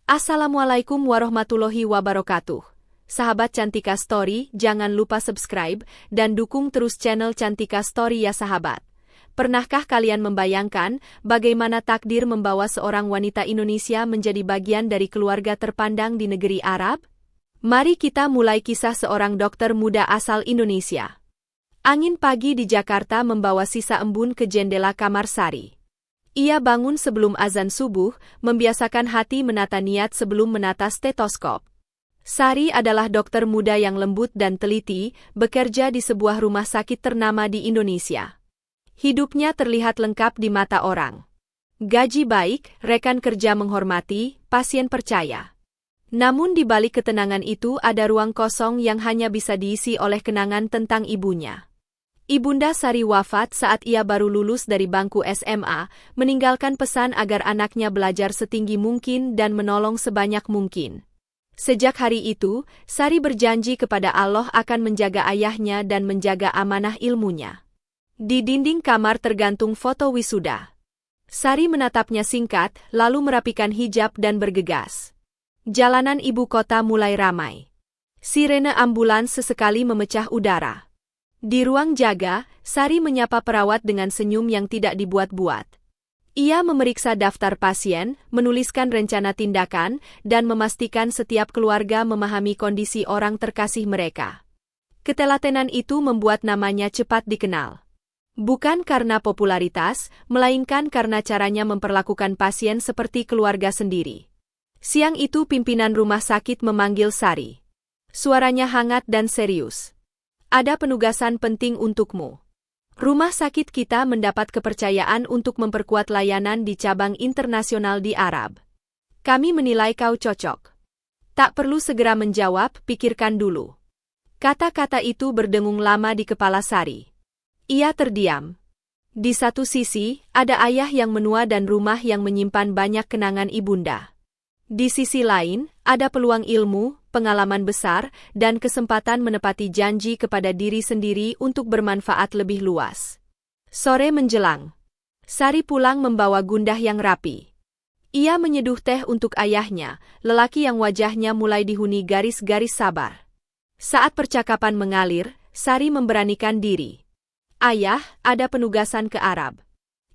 Assalamualaikum warahmatullahi wabarakatuh. Sahabat Cantika Story, jangan lupa subscribe dan dukung terus channel Cantika Story ya sahabat. Pernahkah kalian membayangkan bagaimana takdir membawa seorang wanita Indonesia menjadi bagian dari keluarga terpandang di negeri Arab? Mari kita mulai kisah seorang dokter muda asal Indonesia. Angin pagi di Jakarta membawa sisa embun ke jendela kamar Sari. Ia bangun sebelum azan subuh, membiasakan hati menata niat sebelum menata stetoskop. Sari adalah dokter muda yang lembut dan teliti, bekerja di sebuah rumah sakit ternama di Indonesia. Hidupnya terlihat lengkap di mata orang. Gaji baik, rekan kerja menghormati, pasien percaya. Namun di balik ketenangan itu ada ruang kosong yang hanya bisa diisi oleh kenangan tentang ibunya. Ibunda Sari wafat saat ia baru lulus dari bangku SMA, meninggalkan pesan agar anaknya belajar setinggi mungkin dan menolong sebanyak mungkin. Sejak hari itu, Sari berjanji kepada Allah akan menjaga ayahnya dan menjaga amanah ilmunya. Di dinding kamar tergantung foto wisuda. Sari menatapnya singkat, lalu merapikan hijab dan bergegas. Jalanan ibu kota mulai ramai. Sirene ambulans sesekali memecah udara. Di ruang jaga, Sari menyapa perawat dengan senyum yang tidak dibuat-buat. Ia memeriksa daftar pasien, menuliskan rencana tindakan, dan memastikan setiap keluarga memahami kondisi orang terkasih mereka. Ketelatenan itu membuat namanya cepat dikenal. Bukan karena popularitas, melainkan karena caranya memperlakukan pasien seperti keluarga sendiri. Siang itu pimpinan rumah sakit memanggil Sari. Suaranya hangat dan serius. Ada penugasan penting untukmu. Rumah sakit kita mendapat kepercayaan untuk memperkuat layanan di cabang internasional di Arab. Kami menilai kau cocok. Tak perlu segera menjawab, pikirkan dulu. Kata-kata itu berdengung lama di kepala Sari. Ia terdiam. Di satu sisi, ada ayah yang menua dan rumah yang menyimpan banyak kenangan ibunda. Di sisi lain, ada peluang ilmu, pengalaman besar, dan kesempatan menepati janji kepada diri sendiri untuk bermanfaat lebih luas. Sore menjelang. Sari pulang membawa gundah yang rapi. Ia menyeduh teh untuk ayahnya, lelaki yang wajahnya mulai dihuni garis-garis sabar. Saat percakapan mengalir, Sari memberanikan diri. Ayah, ada penugasan ke Arab.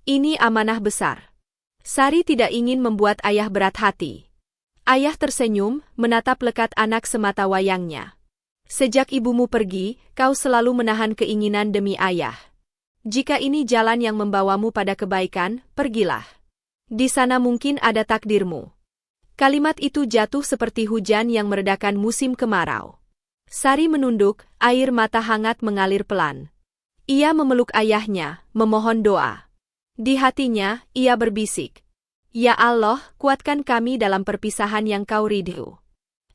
Ini amanah besar. Sari tidak ingin membuat ayah berat hati. Ayah tersenyum, menatap lekat anak semata wayangnya. Sejak ibumu pergi, kau selalu menahan keinginan demi ayah. Jika ini jalan yang membawamu pada kebaikan, pergilah. Di sana mungkin ada takdirmu. Kalimat itu jatuh seperti hujan yang meredakan musim kemarau. Sari menunduk, air mata hangat mengalir pelan. Ia memeluk ayahnya, memohon doa. Di hatinya, ia berbisik. Ya Allah, kuatkan kami dalam perpisahan yang kau ridho.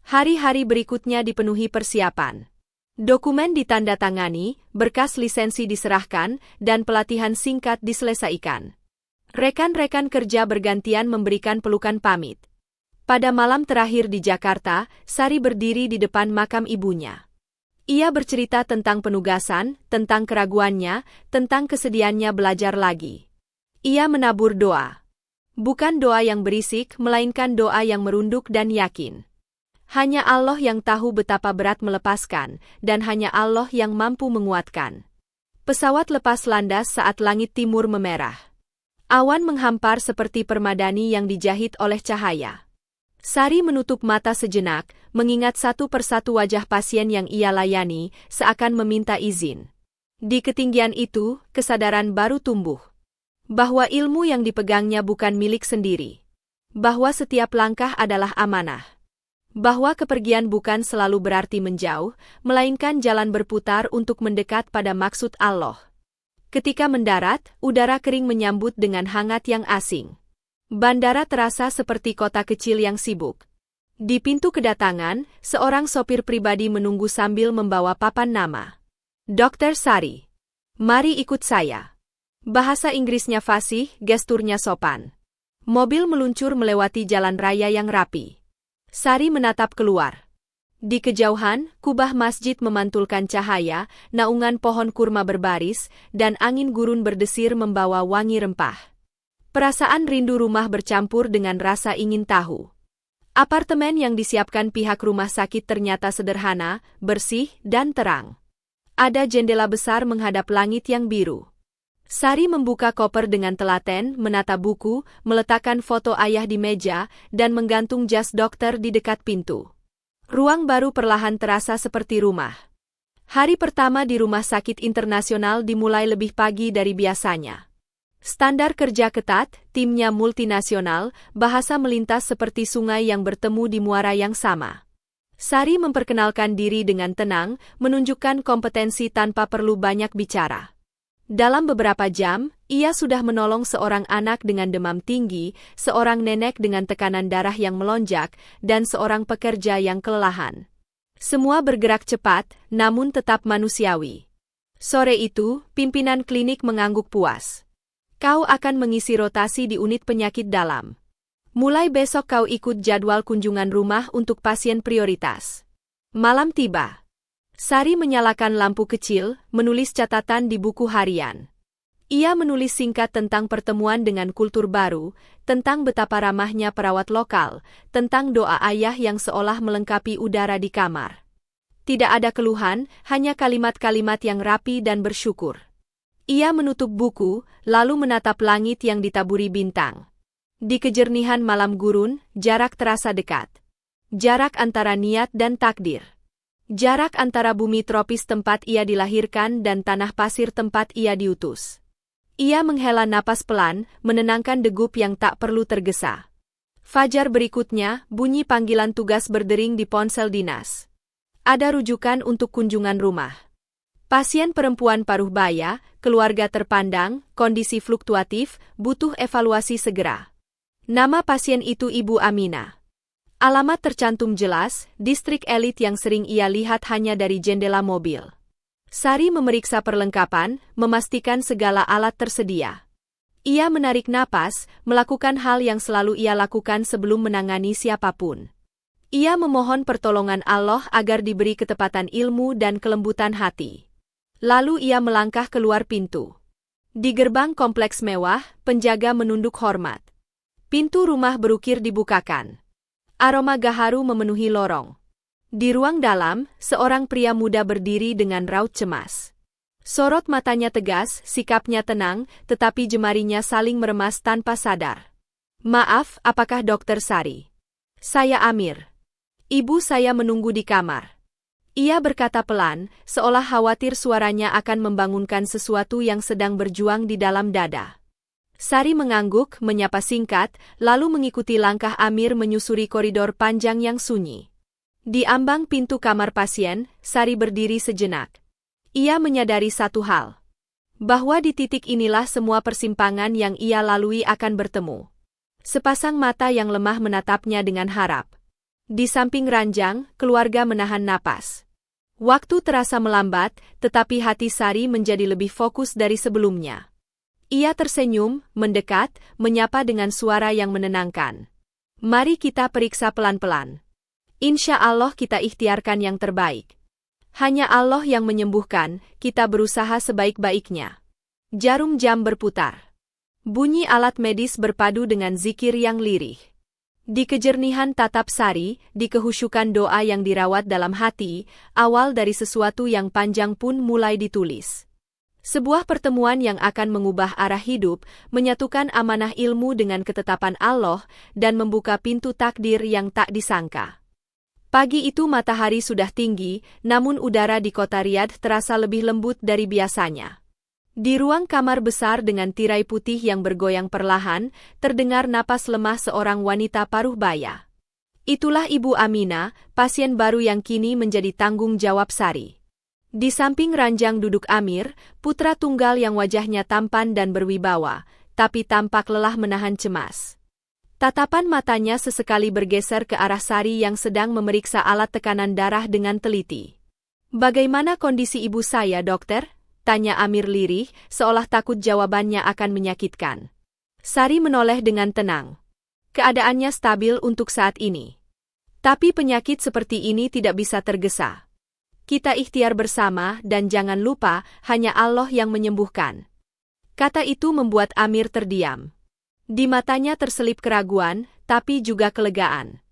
Hari-hari berikutnya dipenuhi persiapan. Dokumen ditandatangani, berkas lisensi diserahkan, dan pelatihan singkat diselesaikan. Rekan-rekan kerja bergantian memberikan pelukan pamit. Pada malam terakhir di Jakarta, Sari berdiri di depan makam ibunya. Ia bercerita tentang penugasan, tentang keraguannya, tentang kesedihannya belajar lagi. Ia menabur doa. Bukan doa yang berisik, melainkan doa yang merunduk dan yakin. Hanya Allah yang tahu betapa berat melepaskan, dan hanya Allah yang mampu menguatkan. Pesawat lepas landas saat langit timur memerah. Awan menghampar seperti permadani yang dijahit oleh cahaya. Sari menutup mata sejenak, mengingat satu persatu wajah pasien yang ia layani, seakan meminta izin. Di ketinggian itu, kesadaran baru tumbuh. Bahwa ilmu yang dipegangnya bukan milik sendiri. Bahwa setiap langkah adalah amanah. Bahwa kepergian bukan selalu berarti menjauh, melainkan jalan berputar untuk mendekat pada maksud Allah. Ketika mendarat, udara kering menyambut dengan hangat yang asing. Bandara terasa seperti kota kecil yang sibuk. Di pintu kedatangan, seorang sopir pribadi menunggu sambil membawa papan nama. Dr. Sari. Mari ikut saya. Bahasa Inggrisnya fasih, gesturnya sopan. Mobil meluncur melewati jalan raya yang rapi. Sari menatap keluar. Di kejauhan, kubah masjid memantulkan cahaya, naungan pohon kurma berbaris, dan angin gurun berdesir membawa wangi rempah. Perasaan rindu rumah bercampur dengan rasa ingin tahu. Apartemen yang disiapkan pihak rumah sakit ternyata sederhana, bersih, dan terang. Ada jendela besar menghadap langit yang biru. Sari membuka koper dengan telaten, menata buku, meletakkan foto ayah di meja, dan menggantung jas dokter di dekat pintu. Ruang baru perlahan terasa seperti rumah. Hari pertama di Rumah Sakit Internasional dimulai lebih pagi dari biasanya. Standar kerja ketat, timnya multinasional, bahasa melintas seperti sungai yang bertemu di muara yang sama. Sari memperkenalkan diri dengan tenang, menunjukkan kompetensi tanpa perlu banyak bicara. Dalam beberapa jam, ia sudah menolong seorang anak dengan demam tinggi, seorang nenek dengan tekanan darah yang melonjak, dan seorang pekerja yang kelelahan. Semua bergerak cepat, namun tetap manusiawi. Sore itu, pimpinan klinik mengangguk puas. Kau akan mengisi rotasi di unit penyakit dalam. Mulai besok kau ikut jadwal kunjungan rumah untuk pasien prioritas. Malam tiba. Sari menyalakan lampu kecil, menulis catatan di buku harian. Ia menulis singkat tentang pertemuan dengan kultur baru, tentang betapa ramahnya perawat lokal, tentang doa ayah yang seolah melengkapi udara di kamar. Tidak ada keluhan, hanya kalimat-kalimat yang rapi dan bersyukur. Ia menutup buku, lalu menatap langit yang ditaburi bintang. Di kejernihan malam gurun, jarak terasa dekat. Jarak antara niat dan takdir. Jarak antara bumi tropis tempat ia dilahirkan dan tanah pasir tempat ia diutus. Ia menghela napas pelan, menenangkan degup yang tak perlu tergesa. Fajar berikutnya, bunyi panggilan tugas berdering di ponsel dinas. Ada rujukan untuk kunjungan rumah. Pasien perempuan paruh baya, keluarga terpandang, kondisi fluktuatif, butuh evaluasi segera. Nama pasien itu Ibu Amina. Alamat tercantum jelas, distrik elit yang sering ia lihat hanya dari jendela mobil. Sari memeriksa perlengkapan, memastikan segala alat tersedia. Ia menarik napas, melakukan hal yang selalu ia lakukan sebelum menangani siapapun. Ia memohon pertolongan Allah agar diberi ketepatan ilmu dan kelembutan hati. Lalu ia melangkah keluar pintu. Di gerbang kompleks mewah, penjaga menunduk hormat. Pintu rumah berukir dibukakan. Aroma gaharu memenuhi lorong. Di ruang dalam, seorang pria muda berdiri dengan raut cemas. Sorot matanya tegas, sikapnya tenang, tetapi jemarinya saling meremas tanpa sadar. Maaf, apakah Dokter Sari? Saya Amir. Ibu saya menunggu di kamar. Ia berkata pelan, seolah khawatir suaranya akan membangunkan sesuatu yang sedang berjuang di dalam dada. Sari mengangguk, menyapa singkat, lalu mengikuti langkah Amir menyusuri koridor panjang yang sunyi. Di ambang pintu kamar pasien, Sari berdiri sejenak. Ia menyadari satu hal. Bahwa di titik inilah semua persimpangan yang ia lalui akan bertemu. Sepasang mata yang lemah menatapnya dengan harap. Di samping ranjang, keluarga menahan napas. Waktu terasa melambat, tetapi hati Sari menjadi lebih fokus dari sebelumnya. Ia tersenyum, mendekat, menyapa dengan suara yang menenangkan. Mari kita periksa pelan-pelan. Insya Allah kita ikhtiarkan yang terbaik. Hanya Allah yang menyembuhkan, kita berusaha sebaik-baiknya. Jarum jam berputar. Bunyi alat medis berpadu dengan zikir yang lirih. Di kejernihan tatap Sari, di kehusyukan doa yang dirawat dalam hati, awal dari sesuatu yang panjang pun mulai ditulis. Sebuah pertemuan yang akan mengubah arah hidup, menyatukan amanah ilmu dengan ketetapan Allah, dan membuka pintu takdir yang tak disangka. Pagi itu matahari sudah tinggi, namun udara di kota Riyadh terasa lebih lembut dari biasanya. Di ruang kamar besar dengan tirai putih yang bergoyang perlahan, terdengar napas lemah seorang wanita paruh baya. Itulah Ibu Amina, pasien baru yang kini menjadi tanggung jawab Sari. Di samping ranjang duduk Amir, putra tunggal yang wajahnya tampan dan berwibawa, tapi tampak lelah menahan cemas. Tatapan matanya sesekali bergeser ke arah Sari yang sedang memeriksa alat tekanan darah dengan teliti. "Bagaimana kondisi ibu saya, dokter?" tanya Amir lirih, seolah takut jawabannya akan menyakitkan. Sari menoleh dengan tenang. Keadaannya stabil untuk saat ini. Tapi penyakit seperti ini tidak bisa tergesa. Kita ikhtiar bersama dan jangan lupa, hanya Allah yang menyembuhkan. Kata itu membuat Amir terdiam. Di matanya terselip keraguan, tapi juga kelegaan.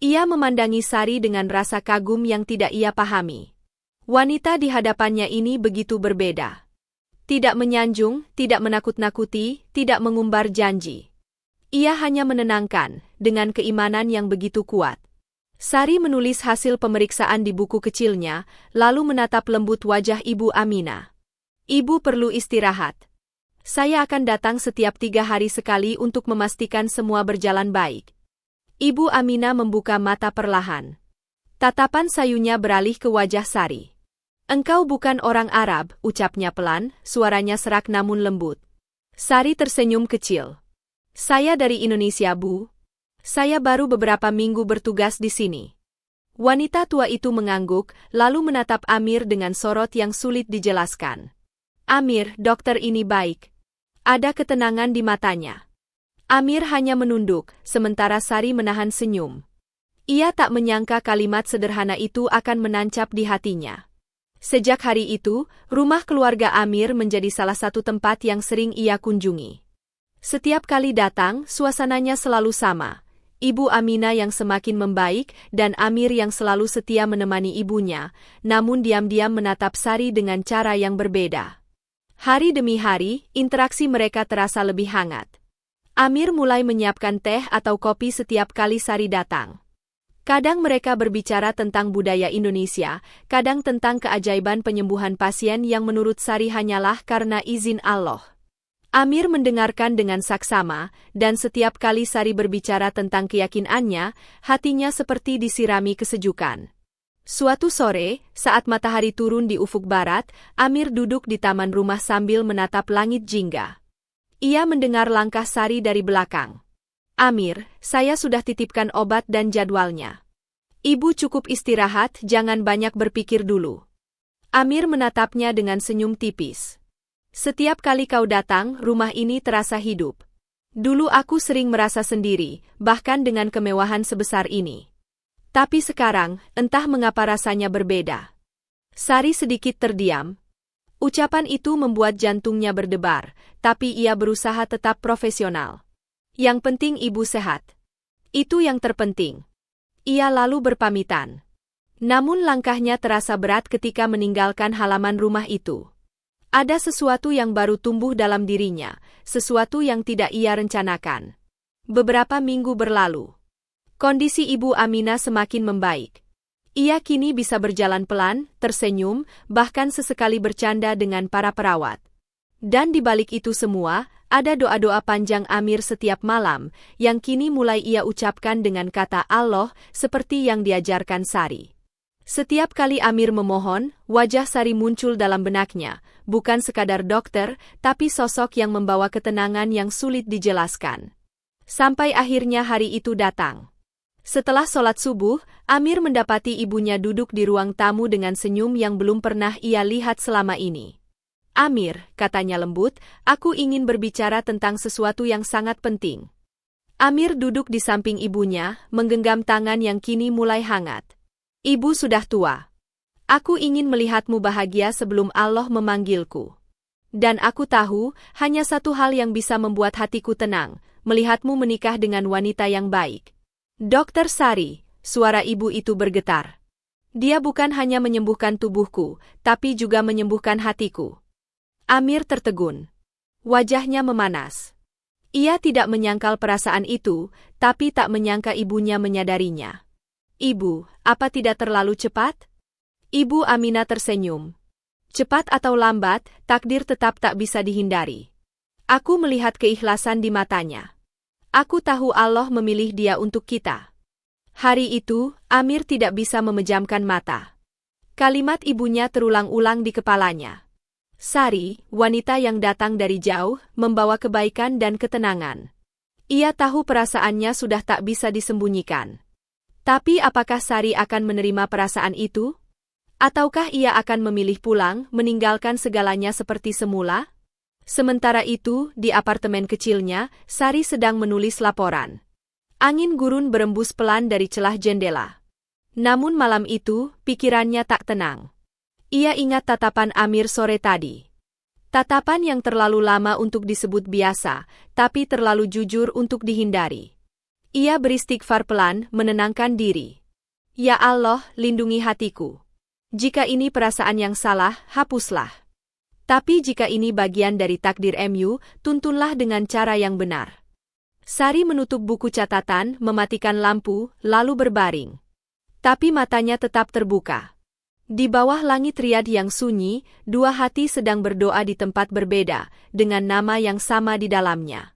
Ia memandangi Sari dengan rasa kagum yang tidak ia pahami. Wanita di hadapannya ini begitu berbeda. Tidak menyanjung, tidak menakut-nakuti, tidak mengumbar janji. Ia hanya menenangkan, dengan keimanan yang begitu kuat. Sari menulis hasil pemeriksaan di buku kecilnya, lalu menatap lembut wajah Ibu Aminah. Ibu perlu istirahat. Saya akan datang setiap 3 hari sekali untuk memastikan semua berjalan baik. Ibu Aminah membuka mata perlahan. Tatapan sayunya beralih ke wajah Sari. Engkau bukan orang Arab, ucapnya pelan, suaranya serak namun lembut. Sari tersenyum kecil. Saya dari Indonesia, Bu. Saya baru beberapa minggu bertugas di sini. Wanita tua itu mengangguk, lalu menatap Amir dengan sorot yang sulit dijelaskan. Amir, dokter ini baik. Ada ketenangan di matanya. Amir hanya menunduk, sementara Sari menahan senyum. Ia tak menyangka kalimat sederhana itu akan menancap di hatinya. Sejak hari itu, rumah keluarga Amir menjadi salah satu tempat yang sering ia kunjungi. Setiap kali datang, suasananya selalu sama. Ibu Aminah yang semakin membaik dan Amir yang selalu setia menemani ibunya, namun diam-diam menatap Sari dengan cara yang berbeda. Hari demi hari, interaksi mereka terasa lebih hangat. Amir mulai menyiapkan teh atau kopi setiap kali Sari datang. Kadang mereka berbicara tentang budaya Indonesia, kadang tentang keajaiban penyembuhan pasien yang menurut Sari hanyalah karena izin Allah. Amir mendengarkan dengan saksama, dan setiap kali Sari berbicara tentang keyakinannya, hatinya seperti disirami kesejukan. Suatu sore, saat matahari turun di ufuk barat, Amir duduk di taman rumah sambil menatap langit jingga. Ia mendengar langkah Sari dari belakang. Amir, saya sudah titipkan obat dan jadwalnya. Ibu cukup istirahat, jangan banyak berpikir dulu. Amir menatapnya dengan senyum tipis. Setiap kali kau datang, rumah ini terasa hidup. Dulu aku sering merasa sendiri, bahkan dengan kemewahan sebesar ini. Tapi sekarang, entah mengapa rasanya berbeda. Sari sedikit terdiam. Ucapan itu membuat jantungnya berdebar, tapi ia berusaha tetap profesional. Yang penting ibu sehat. Itu yang terpenting. Ia lalu berpamitan. Namun langkahnya terasa berat ketika meninggalkan halaman rumah itu. Ada sesuatu yang baru tumbuh dalam dirinya, sesuatu yang tidak ia rencanakan. Beberapa minggu berlalu. Kondisi Ibu Aminah semakin membaik. Ia kini bisa berjalan pelan, tersenyum, bahkan sesekali bercanda dengan para perawat. Dan di balik itu semua, ada doa-doa panjang Amir setiap malam, yang kini mulai ia ucapkan dengan kata Allah, seperti yang diajarkan Sari. Setiap kali Amir memohon, wajah Sari muncul dalam benaknya, bukan sekadar dokter, tapi sosok yang membawa ketenangan yang sulit dijelaskan. Sampai akhirnya hari itu datang. Setelah sholat subuh, Amir mendapati ibunya duduk di ruang tamu dengan senyum yang belum pernah ia lihat selama ini. Amir, katanya lembut, aku ingin berbicara tentang sesuatu yang sangat penting. Amir duduk di samping ibunya, menggenggam tangan yang kini mulai hangat. Ibu sudah tua. Aku ingin melihatmu bahagia sebelum Allah memanggilku. Dan aku tahu, hanya satu hal yang bisa membuat hatiku tenang, melihatmu menikah dengan wanita yang baik. Dokter Sari, suara ibu itu bergetar. Dia bukan hanya menyembuhkan tubuhku, tapi juga menyembuhkan hatiku. Amir tertegun. Wajahnya memanas. Ia tidak menyangkal perasaan itu, tapi tak menyangka ibunya menyadarinya. Ibu, apa tidak terlalu cepat? Ibu Aminah tersenyum. Cepat atau lambat, takdir tetap tak bisa dihindari. Aku melihat keikhlasan di matanya. Aku tahu Allah memilih dia untuk kita. Hari itu, Amir tidak bisa memejamkan mata. Kalimat ibunya terulang-ulang di kepalanya. Sari, wanita yang datang dari jauh, membawa kebaikan dan ketenangan. Ia tahu perasaannya sudah tak bisa disembunyikan. Tapi apakah Sari akan menerima perasaan itu? Ataukah ia akan memilih pulang, meninggalkan segalanya seperti semula? Sementara itu, di apartemen kecilnya, Sari sedang menulis laporan. Angin gurun berembus pelan dari celah jendela. Namun malam itu, pikirannya tak tenang. Ia ingat tatapan Amir sore tadi. Tatapan yang terlalu lama untuk disebut biasa, tapi terlalu jujur untuk dihindari. Ia beristighfar pelan, menenangkan diri. Ya Allah, lindungi hatiku. Jika ini perasaan yang salah, hapuslah. Tapi jika ini bagian dari takdir MU, tuntunlah dengan cara yang benar. Sari menutup buku catatan, mematikan lampu, lalu berbaring. Tapi matanya tetap terbuka. Di bawah langit Riyadh yang sunyi, dua hati sedang berdoa di tempat berbeda, dengan nama yang sama di dalamnya.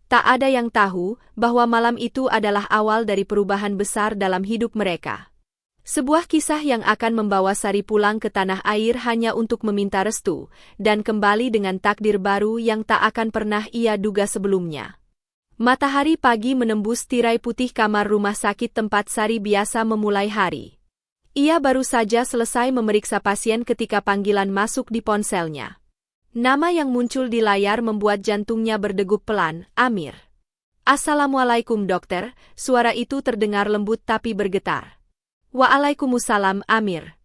Tak ada yang tahu bahwa malam itu adalah awal dari perubahan besar dalam hidup mereka. Sebuah kisah yang akan membawa Sari pulang ke tanah air hanya untuk meminta restu, dan kembali dengan takdir baru yang tak akan pernah ia duga sebelumnya. Matahari pagi menembus tirai putih kamar rumah sakit tempat Sari biasa memulai hari. Ia baru saja selesai memeriksa pasien ketika panggilan masuk di ponselnya. Nama yang muncul di layar membuat jantungnya berdegup pelan, Amir. Assalamualaikum dokter, suara itu terdengar lembut tapi bergetar. Waalaikumsalam Amir.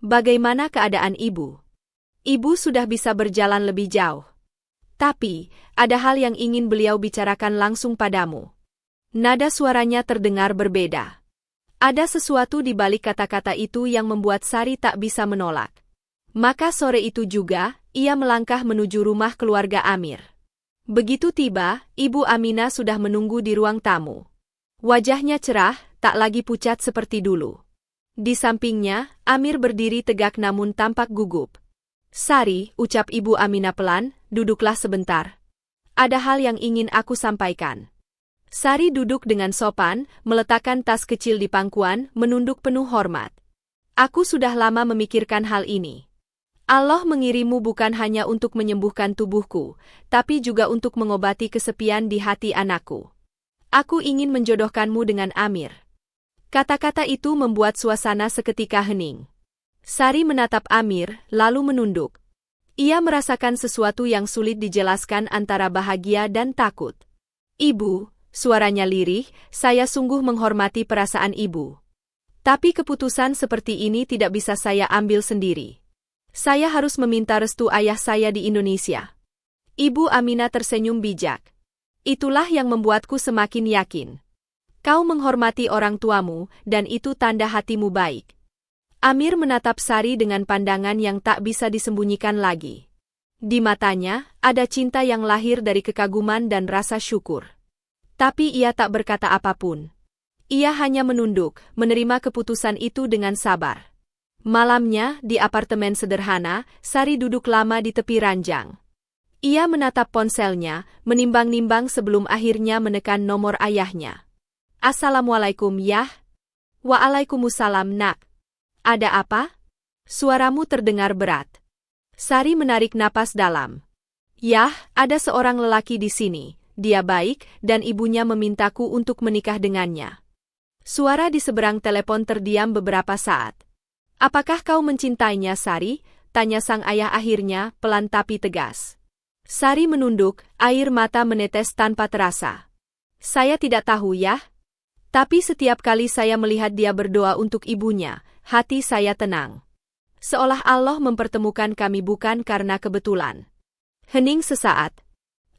Bagaimana keadaan ibu? Ibu sudah bisa berjalan lebih jauh. Tapi, ada hal yang ingin beliau bicarakan langsung padamu. Nada suaranya terdengar berbeda. Ada sesuatu di balik kata-kata itu yang membuat Sari tak bisa menolak. Maka sore itu juga, ia melangkah menuju rumah keluarga Amir. Begitu tiba, Ibu Aminah sudah menunggu di ruang tamu. Wajahnya cerah, tak lagi pucat seperti dulu. Di sampingnya, Amir berdiri tegak namun tampak gugup. Sari, ucap Ibu Aminah pelan, duduklah sebentar. Ada hal yang ingin aku sampaikan. Sari duduk dengan sopan, meletakkan tas kecil di pangkuan, menunduk penuh hormat. Aku sudah lama memikirkan hal ini. Allah mengirimu bukan hanya untuk menyembuhkan tubuhku, tapi juga untuk mengobati kesepian di hati anakku. Aku ingin menjodohkanmu dengan Amir. Kata-kata itu membuat suasana seketika hening. Sari menatap Amir, lalu menunduk. Ia merasakan sesuatu yang sulit dijelaskan antara bahagia dan takut. Ibu, suaranya lirih, saya sungguh menghormati perasaan ibu. Tapi keputusan seperti ini tidak bisa saya ambil sendiri. Saya harus meminta restu ayah saya di Indonesia. Ibu Aminah tersenyum bijak. Itulah yang membuatku semakin yakin. Kau menghormati orang tuamu, dan itu tanda hatimu baik. Amir menatap Sari dengan pandangan yang tak bisa disembunyikan lagi. Di matanya, ada cinta yang lahir dari kekaguman dan rasa syukur. Tapi ia tak berkata apapun. Ia hanya menunduk, menerima keputusan itu dengan sabar. Malamnya, di apartemen sederhana, Sari duduk lama di tepi ranjang. Ia menatap ponselnya, menimbang-nimbang sebelum akhirnya menekan nomor ayahnya. Assalamualaikum, Yah. Waalaikumsalam, Nak. Ada apa? Suaramu terdengar berat. Sari menarik napas dalam. Yah, ada seorang lelaki di sini. Dia baik, dan ibunya memintaku untuk menikah dengannya. Suara di seberang telepon terdiam beberapa saat. Apakah kau mencintainya, Sari? Tanya sang ayah akhirnya, pelan tapi tegas. Sari menunduk, air mata menetes tanpa terasa. Saya tidak tahu, Yah. Tapi setiap kali saya melihat dia berdoa untuk ibunya, hati saya tenang. Seolah Allah mempertemukan kami bukan karena kebetulan. Hening sesaat.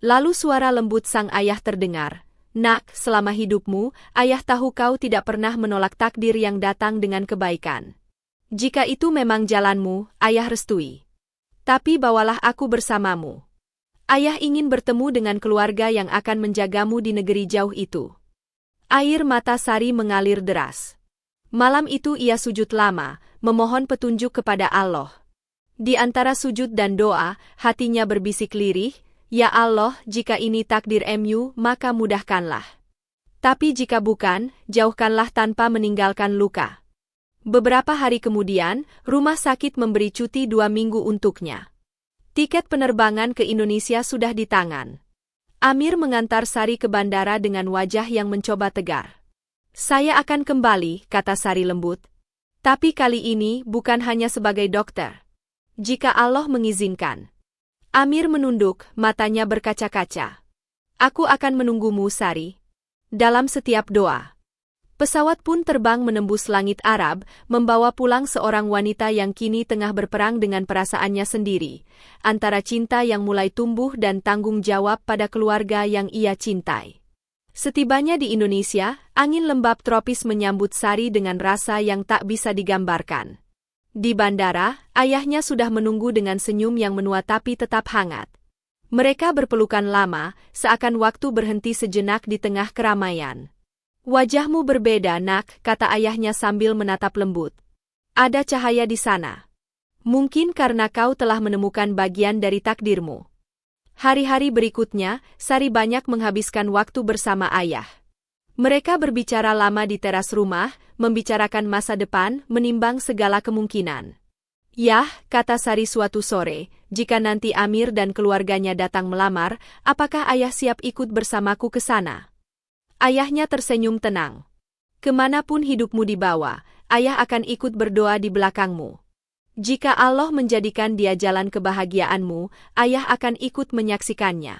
Lalu suara lembut sang ayah terdengar. Nak, selama hidupmu, ayah tahu kau tidak pernah menolak takdir yang datang dengan kebaikan. Jika itu memang jalanmu, ayah restui. Tapi bawalah aku bersamamu. Ayah ingin bertemu dengan keluarga yang akan menjagamu di negeri jauh itu. Air mata Sari mengalir deras. Malam itu ia sujud lama, memohon petunjuk kepada Allah. Di antara sujud dan doa, hatinya berbisik lirih, Ya Allah, jika ini takdir MU, maka mudahkanlah. Tapi jika bukan, jauhkanlah tanpa meninggalkan luka. Beberapa hari kemudian, rumah sakit memberi cuti 2 minggu untuknya. Tiket penerbangan ke Indonesia sudah di tangan. Amir mengantar Sari ke bandara dengan wajah yang mencoba tegar. Saya akan kembali, kata Sari lembut. Tapi kali ini bukan hanya sebagai dokter. Jika Allah mengizinkan. Amir menunduk, matanya berkaca-kaca. Aku akan menunggumu, Sari. Dalam setiap doa. Pesawat pun terbang menembus langit Arab, membawa pulang seorang wanita yang kini tengah berperang dengan perasaannya sendiri, antara cinta yang mulai tumbuh dan tanggung jawab pada keluarga yang ia cintai. Setibanya di Indonesia, angin lembab tropis menyambut Sari dengan rasa yang tak bisa digambarkan. Di bandara, ayahnya sudah menunggu dengan senyum yang menua tapi tetap hangat. Mereka berpelukan lama, seakan waktu berhenti sejenak di tengah keramaian. "Wajahmu berbeda, Nak," kata ayahnya sambil menatap lembut. "Ada cahaya di sana. Mungkin karena kau telah menemukan bagian dari takdirmu." Hari-hari berikutnya, Sari banyak menghabiskan waktu bersama ayah. Mereka berbicara lama di teras rumah, membicarakan masa depan, menimbang segala kemungkinan. "Yah," kata Sari suatu sore, "jika nanti Amir dan keluarganya datang melamar, apakah ayah siap ikut bersamaku ke sana?" Ayahnya tersenyum tenang. "Kemanapun hidupmu dibawa, ayah akan ikut berdoa di belakangmu. Jika Allah menjadikan dia jalan kebahagiaanmu, ayah akan ikut menyaksikannya."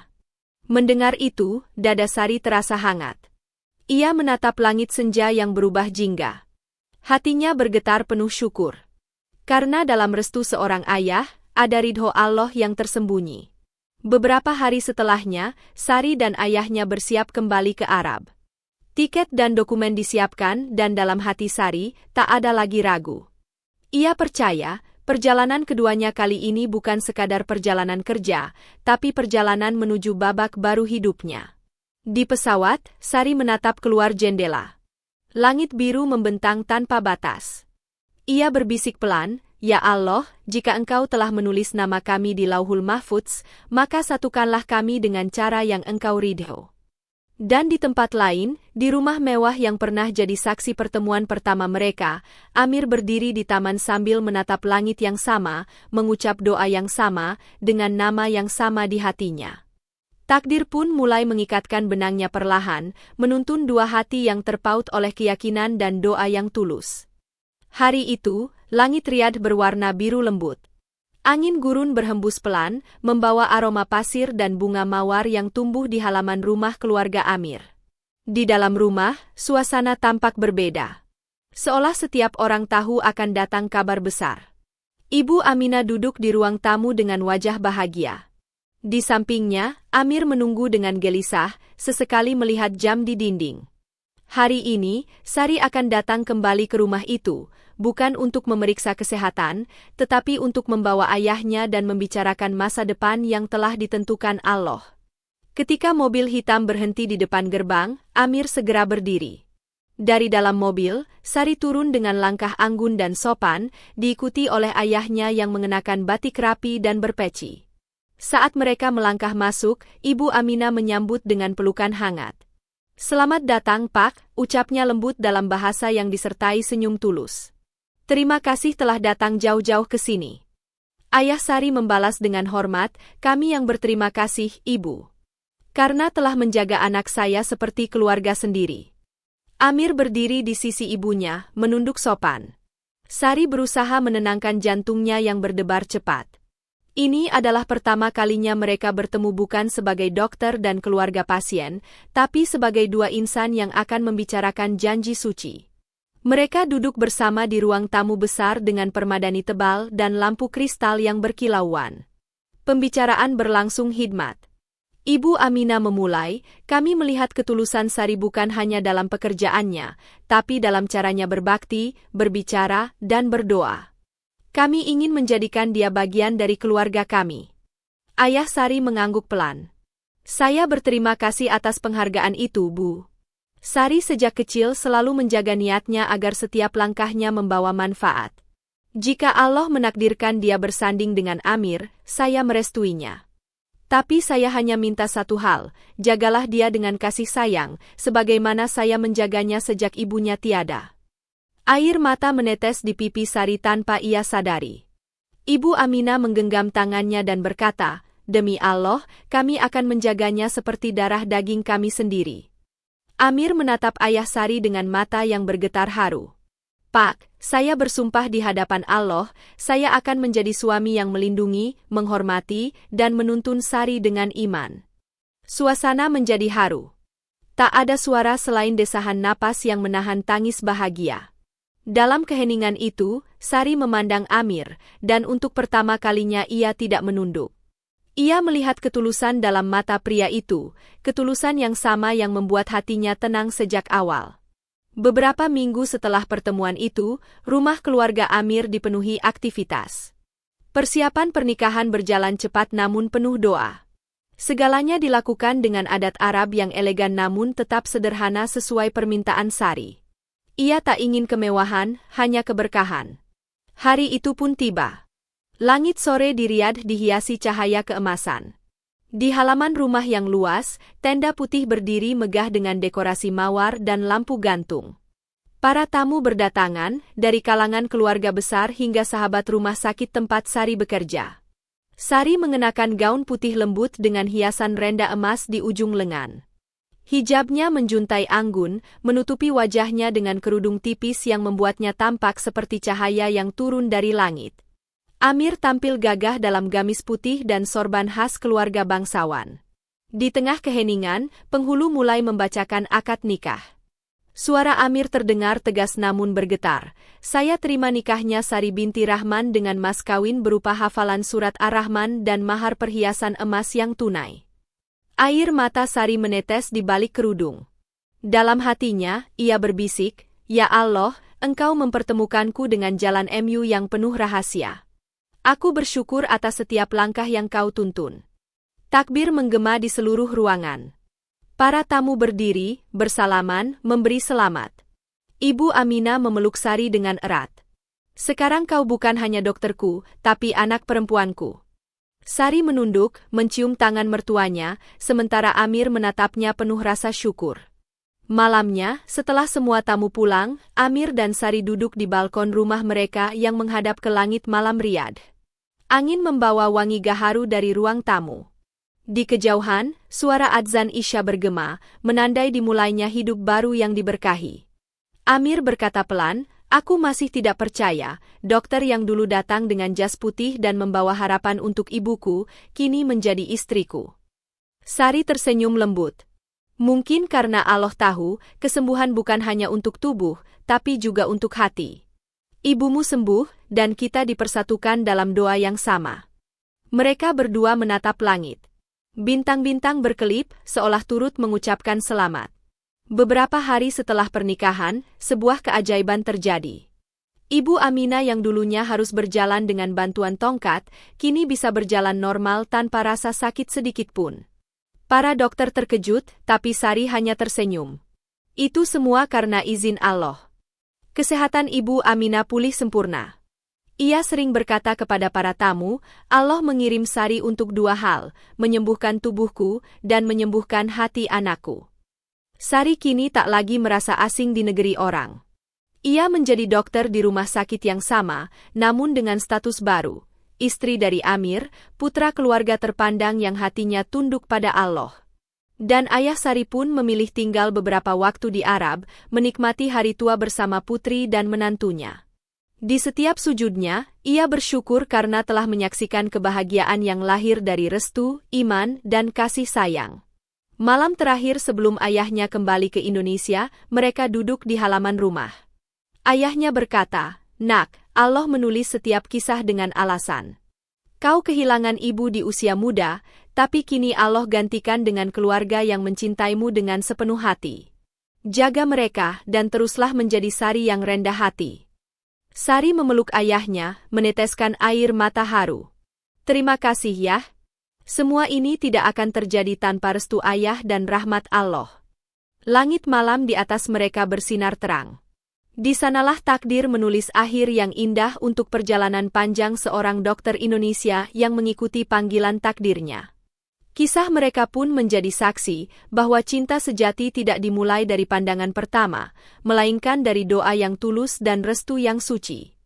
Mendengar itu, dada Sari terasa hangat. Ia menatap langit senja yang berubah jingga. Hatinya bergetar penuh syukur. Karena dalam restu seorang ayah, ada ridho Allah yang tersembunyi. Beberapa hari setelahnya, Sari dan ayahnya bersiap kembali ke Arab. Tiket dan dokumen disiapkan dan dalam hati Sari, tak ada lagi ragu. Ia percaya, perjalanan keduanya kali ini bukan sekadar perjalanan kerja, tapi perjalanan menuju babak baru hidupnya. Di pesawat, Sari menatap keluar jendela. Langit biru membentang tanpa batas. Ia berbisik pelan, "Ya Allah, jika Engkau telah menulis nama kami di Lauhul Mahfudz, maka satukanlah kami dengan cara yang Engkau ridho." Dan di tempat lain, di rumah mewah yang pernah jadi saksi pertemuan pertama mereka, Amir berdiri di taman sambil menatap langit yang sama, mengucap doa yang sama, dengan nama yang sama di hatinya. Takdir pun mulai mengikatkan benangnya perlahan, menuntun dua hati yang terpaut oleh keyakinan dan doa yang tulus. Hari itu, langit Riyadh berwarna biru lembut. Angin gurun berhembus pelan, membawa aroma pasir dan bunga mawar yang tumbuh di halaman rumah keluarga Amir. Di dalam rumah, suasana tampak berbeda. Seolah setiap orang tahu akan datang kabar besar. Ibu Aminah duduk di ruang tamu dengan wajah bahagia. Di sampingnya, Amir menunggu dengan gelisah, sesekali melihat jam di dinding. Hari ini, Sari akan datang kembali ke rumah itu, bukan untuk memeriksa kesehatan, tetapi untuk membawa ayahnya dan membicarakan masa depan yang telah ditentukan Allah. Ketika mobil hitam berhenti di depan gerbang, Amir segera berdiri. Dari dalam mobil, Sari turun dengan langkah anggun dan sopan, diikuti oleh ayahnya yang mengenakan batik rapi dan berpeci. Saat mereka melangkah masuk, Ibu Aminah menyambut dengan pelukan hangat. "Selamat datang, Pak," ucapnya lembut dalam bahasa yang disertai senyum tulus. "Terima kasih telah datang jauh-jauh ke sini." Ayah Sari membalas dengan hormat, "Kami yang berterima kasih, Ibu. Karena telah menjaga anak saya seperti keluarga sendiri." Amir berdiri di sisi ibunya, menunduk sopan. Sari berusaha menenangkan jantungnya yang berdebar cepat. Ini adalah pertama kalinya mereka bertemu bukan sebagai dokter dan keluarga pasien, tapi sebagai dua insan yang akan membicarakan janji suci. Mereka duduk bersama di ruang tamu besar dengan permadani tebal dan lampu kristal yang berkilauan. Pembicaraan berlangsung hikmat. Ibu Aminah memulai, "Kami melihat ketulusan Sari bukan hanya dalam pekerjaannya, tapi dalam caranya berbakti, berbicara, dan berdoa. Kami ingin menjadikan dia bagian dari keluarga kami." Ayah Sari mengangguk pelan. "Saya berterima kasih atas penghargaan itu, Bu." Sari sejak kecil selalu menjaga niatnya agar setiap langkahnya membawa manfaat. "Jika Allah menakdirkan dia bersanding dengan Amir, saya merestuinya. Tapi saya hanya minta satu hal, jagalah dia dengan kasih sayang, sebagaimana saya menjaganya sejak ibunya tiada." Air mata menetes di pipi Sari tanpa ia sadari. Ibu Aminah menggenggam tangannya dan berkata, "Demi Allah, kami akan menjaganya seperti darah daging kami sendiri." Amir menatap ayah Sari dengan mata yang bergetar haru. "Pak, saya bersumpah di hadapan Allah, saya akan menjadi suami yang melindungi, menghormati, dan menuntun Sari dengan iman." Suasana menjadi haru. Tak ada suara selain desahan napas yang menahan tangis bahagia. Dalam keheningan itu, Sari memandang Amir, dan untuk pertama kalinya ia tidak menunduk. Ia melihat ketulusan dalam mata pria itu, ketulusan yang sama yang membuat hatinya tenang sejak awal. Beberapa minggu setelah pertemuan itu, rumah keluarga Amir dipenuhi aktivitas. Persiapan pernikahan berjalan cepat namun penuh doa. Segalanya dilakukan dengan adat Arab yang elegan namun tetap sederhana sesuai permintaan Sari. Ia tak ingin kemewahan, hanya keberkahan. Hari itu pun tiba. Langit sore di Riyadh dihiasi cahaya keemasan. Di halaman rumah yang luas, tenda putih berdiri megah dengan dekorasi mawar dan lampu gantung. Para tamu berdatangan, dari kalangan keluarga besar hingga sahabat rumah sakit tempat Sari bekerja. Sari mengenakan gaun putih lembut dengan hiasan renda emas di ujung lengan. Hijabnya menjuntai anggun, menutupi wajahnya dengan kerudung tipis yang membuatnya tampak seperti cahaya yang turun dari langit. Amir tampil gagah dalam gamis putih dan sorban khas keluarga bangsawan. Di tengah keheningan, penghulu mulai membacakan akad nikah. Suara Amir terdengar tegas namun bergetar. Saya terima nikahnya Sari binti Rahman dengan mas kawin berupa hafalan surat Ar-Rahman dan mahar perhiasan emas yang tunai. Air mata Sari menetes di balik kerudung. Dalam hatinya, ia berbisik, "Ya Allah, Engkau mempertemukanku dengan jalan MU yang penuh rahasia. Aku bersyukur atas setiap langkah yang kau tuntun." Takbir menggema di seluruh ruangan. Para tamu berdiri, bersalaman, memberi selamat. Ibu Aminah memeluk Sari dengan erat. "Sekarang kau bukan hanya dokterku, tapi anak perempuanku." Sari menunduk, mencium tangan mertuanya, sementara Amir menatapnya penuh rasa syukur. Malamnya, setelah semua tamu pulang, Amir dan Sari duduk di balkon rumah mereka yang menghadap ke langit malam Riyadh. Angin membawa wangi gaharu dari ruang tamu. Di kejauhan, suara adzan Isya bergema, menandai dimulainya hidup baru yang diberkahi. Amir berkata pelan, "Aku masih tidak percaya, dokter yang dulu datang dengan jas putih dan membawa harapan untuk ibuku, kini menjadi istriku." Sari tersenyum lembut. "Mungkin karena Allah tahu, kesembuhan bukan hanya untuk tubuh, tapi juga untuk hati. Ibumu sembuh, dan kita dipersatukan dalam doa yang sama." Mereka berdua menatap langit. Bintang-bintang berkelip, seolah turut mengucapkan selamat. Beberapa hari setelah pernikahan, sebuah keajaiban terjadi. Ibu Aminah yang dulunya harus berjalan dengan bantuan tongkat, kini bisa berjalan normal tanpa rasa sakit sedikit pun. Para dokter terkejut, tapi Sari hanya tersenyum. Itu semua karena izin Allah. Kesehatan Ibu Aminah pulih sempurna. Ia sering berkata kepada para tamu, "Allah mengirim Sari untuk dua hal, menyembuhkan tubuhku dan menyembuhkan hati anakku." Sari kini tak lagi merasa asing di negeri orang. Ia menjadi dokter di rumah sakit yang sama, namun dengan status baru. Istri dari Amir, putra keluarga terpandang yang hatinya tunduk pada Allah. Dan ayah Sari pun memilih tinggal beberapa waktu di Arab, menikmati hari tua bersama putri dan menantunya. Di setiap sujudnya, ia bersyukur karena telah menyaksikan kebahagiaan yang lahir dari restu, iman, dan kasih sayang. Malam terakhir sebelum ayahnya kembali ke Indonesia, mereka duduk di halaman rumah. Ayahnya berkata, "Nak, Allah menulis setiap kisah dengan alasan. Kau kehilangan ibu di usia muda, tapi kini Allah gantikan dengan keluarga yang mencintaimu dengan sepenuh hati. Jaga mereka dan teruslah menjadi Sari yang rendah hati." Sari memeluk ayahnya, meneteskan air mata haru. "Terima kasih ya. Semua ini tidak akan terjadi tanpa restu ayah dan rahmat Allah." Langit malam di atas mereka bersinar terang. Di sanalah takdir menulis akhir yang indah untuk perjalanan panjang seorang dokter Indonesia yang mengikuti panggilan takdirnya. Kisah mereka pun menjadi saksi bahwa cinta sejati tidak dimulai dari pandangan pertama, melainkan dari doa yang tulus dan restu yang suci.